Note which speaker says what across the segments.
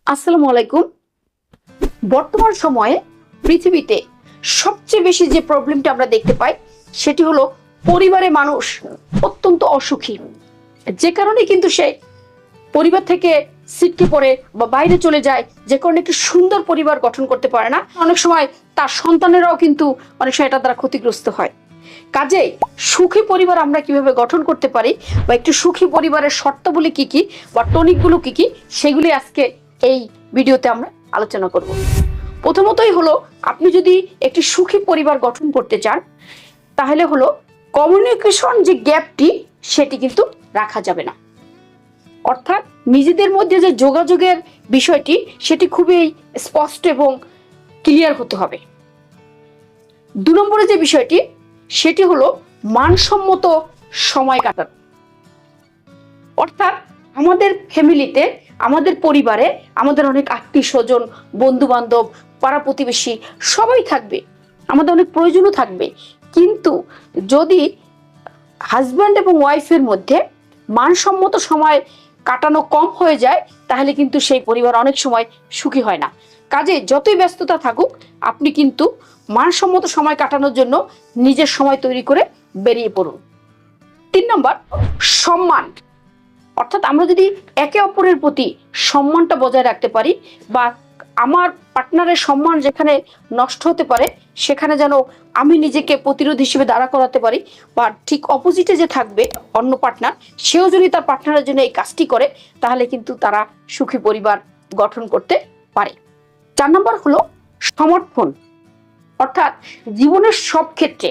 Speaker 1: আসসালামু আলাইকুম। বর্তমান সময়ে পৃথিবীতে সবচেয়ে বেশি যে প্রবলেমটা আমরা দেখতে পাই সেটি হলো পরিবারে মানুষ অত্যন্ত অসুখী, যে কারণে কিন্তু সে পরিবার থেকে ছিটকে পড়ে বা বাইরে চলে যায়, যে কারণে একটি সুন্দর পরিবার গঠন করতে পারে না। অনেক সময় তার সন্তানেরাও কিন্তু অনেক সময় এটা দ্বারা ক্ষতিগ্রস্ত হয়। কাজেই সুখী পরিবার আমরা কিভাবে গঠন করতে পারি বা একটি সুখী পরিবারের শর্তাবলী কি কি বা টনিকগুলো কি কি, সেগুলি আজকে এই ভিডিওতে আমরা আলোচনা করব। প্রথমতই হলো, আপনি যদি একটি সুখী পরিবার গঠন করতে চান তাহলে হলো কমিউনিকেশন যে গ্যাপটি সেটি কিন্তু রাখা যাবে না। অর্থাৎ নিজেদের মধ্যে যে যোগাযোগের বিষয়টি সেটি খুবই স্পষ্ট এবং ক্লিয়ার হতে হবে। 2 নম্বরে যে বিষয়টি সেটি হলো মানসম্মত সময় কাটানো। অর্থাৎ আমাদের ফ্যামিলিতে, আমাদের পরিবারে আমাদের অনেক আত্মীয় স্বজন, বন্ধু বান্ধব, পাড়া প্রতিবেশী সবাই থাকবে, আমাদের অনেক প্রয়োজনও থাকবে। কিন্তু যদি হাজব্যান্ড এবং ওয়াইফের মধ্যে মানসম্মত সময় কাটানো কম হয়ে যায় তাহলে কিন্তু সেই পরিবার অনেক সময় সুখী হয় না। কাজে যতই ব্যস্ততা থাকুক, আপনি কিন্তু মানসম্মত সময় কাটানোর জন্য নিজের সময় তৈরি করে বেরিয়ে পড়ুন। 3 নম্বর, সম্মান। অর্থাৎ আমরা যদি একে অপরের প্রতি সম্মানটা বজায় রাখতে পারি বা আমার পার্টনারের সম্মান যেখানে নষ্ট হতে পারে সেখানে যেন আমি নিজেকে প্রতিরোধ হিসেবে দাঁড়া করাতে পারি, বা ঠিক অপোজিটে যে থাকবে অন্য পার্টনার, সেও যদি তার পার্টনারের জন্য এই কাজটি করে তাহলে কিন্তু তারা সুখী পরিবার গঠন করতে পারে। 4 নম্বর হলো সমর্থন। অর্থাৎ জীবনের সব ক্ষেত্রে,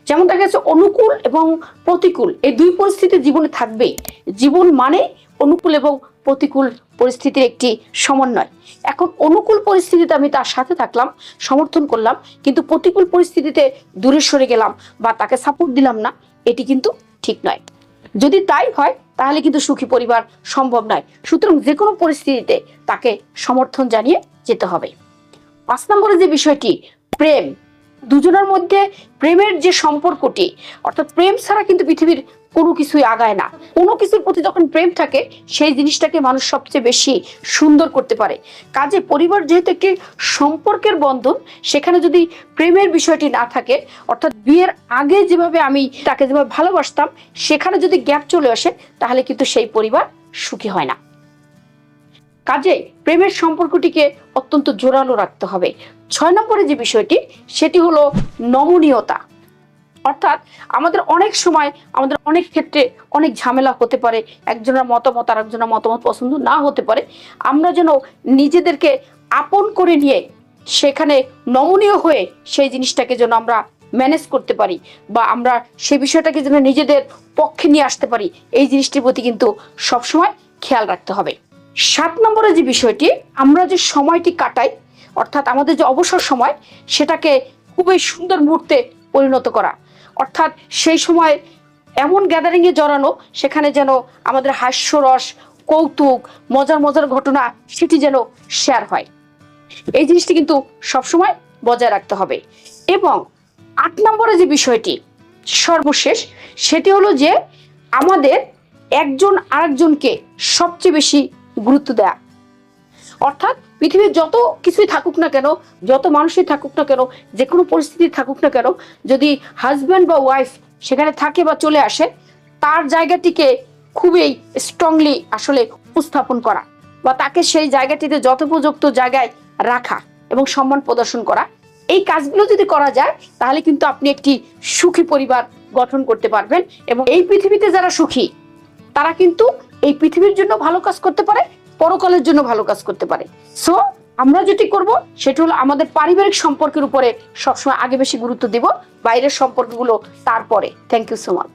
Speaker 1: যেমন দেখা যাচ্ছে অনুকূল এবং প্রতিকূল এই 2 পরিস্থিতি জীবনে থাকবেই। জীবন মানে অনুকূল এবং প্রতিকূল পরিস্থিতির একটি সমন্বয়। এখন অনুকূল পরিস্থিতিতে আমি তার সাথে থাকলাম, সমর্থন করলাম, কিন্তু প্রতিকূল পরিস্থিতিতে দূরে সরে গেলাম বা তাকে সাপোর্ট দিলাম না, এটি কিন্তু ঠিক নয়। যদি তাই হয় তাহলে কিন্তু সুখী পরিবার সম্ভব নয়। সুতরাং যে কোনো পরিস্থিতিতে তাকে সমর্থন জানিয়ে যেতে হবে। 5 নম্বরে যে বিষয়টি, প্রেম। দুজনের মধ্যে প্রেমের যে সম্পর্কটি, অর্থাৎ প্রেম ছাড়া কিন্তু পৃথিবীর কোনো কিছুই আগায় না। কোনো কিছুর প্রতি যখন প্রেম থাকে সেই জিনিসটাকে মানুষ সবচেয়ে বেশি সুন্দর করতে পারে। কাজে পরিবার যেহেতু একটি সম্পর্কের বন্ধন, সেখানে যদি প্রেমের বিষয়টি না থাকে, অর্থাৎ বিয়ের আগে যেভাবে আমি তাকে যেভাবে ভালোবাসতাম সেখানে যদি গ্যাপ চলে আসে তাহলে কিন্তু সেই পরিবার সুখী হয় না। কাজে প্রেমের সম্পর্কটিকে অত্যন্ত জোরালো রাখতে হবে। 6 নম্বরে যে বিষয়টি সেটি হলো নমনীয়তা। অর্থাৎ আমাদের অনেক সময় আমাদের অনেক ক্ষেত্রে অনেক ঝামেলা হতে পারে, একজনের মতামত আর একজনের মতামত পছন্দ না হতে পারে। আমরা যেন নিজেদেরকে আপন করে নিয়ে সেখানে নমনীয় হয়ে সেই জিনিসটাকে যেন আমরা ম্যানেজ করতে পারি বা আমরা সেই বিষয়টাকে যেন নিজেদের পক্ষে নিয়ে আসতে পারি, এই জিনিসটির প্রতি কিন্তু সবসময় খেয়াল রাখতে হবে। 7 নম্বরে যে বিষয়টি, আমরা যে সময়টি কাটাই, অর্থাৎ আমাদের যে অবসর সময় সেটাকে খুবই সুন্দর মুহূর্তে পরিণত করা। অর্থাৎ সেই সময় এমন গ্যাদারিংয়ে জড়ানো সেখানে যেন আমাদের হাস্যরস, কৌতুক, মজার মজার ঘটনা সেটি যেন শেয়ার হয়। এই জিনিসটি কিন্তু সবসময় বজায় রাখতে হবে। এবং 8 নম্বরে যে বিষয়টি সর্বশেষ, সেটি হলো যে আমাদের একজন আরেকজনকে সবচেয়ে বেশি গুরুত্ব দেয়া। অর্থাৎ পৃথিবীর যত কিছুই থাকুক না কেন, যত মানুষই থাকুক না কেন, যে কোনো পরিস্থিতি থাকুক না কেন, যদি হাজব্যান্ড বা ওয়াইফ সেখানে থাকে বা চলে আসে, তার জায়গাটিকে খুবই স্ট্রংলি আসলে উপস্থাপন করা বা তাকে সেই জায়গাটিতে যথোপযুক্ত জায়গায় রাখা এবং সম্মান প্রদর্শন করা, এই কাজগুলো যদি করা যায় তাহলে কিন্তু আপনি একটি সুখী পরিবার গঠন করতে পারবেন। এবং এই পৃথিবীতে যারা সুখী তারা কিন্তু এই পৃথিবীর জন্য ভালো কাজ করতে পারে, পরকালের জন্য ভালো কাজ করতে পারে। সো আমরা যেটি করব সেটা হলো আমাদের পারিবারিক সম্পর্কের উপরে সবসময় আগে বেশি গুরুত্ব দিব, বাইরের সম্পর্কগুলো তারপরে। Thank you so much.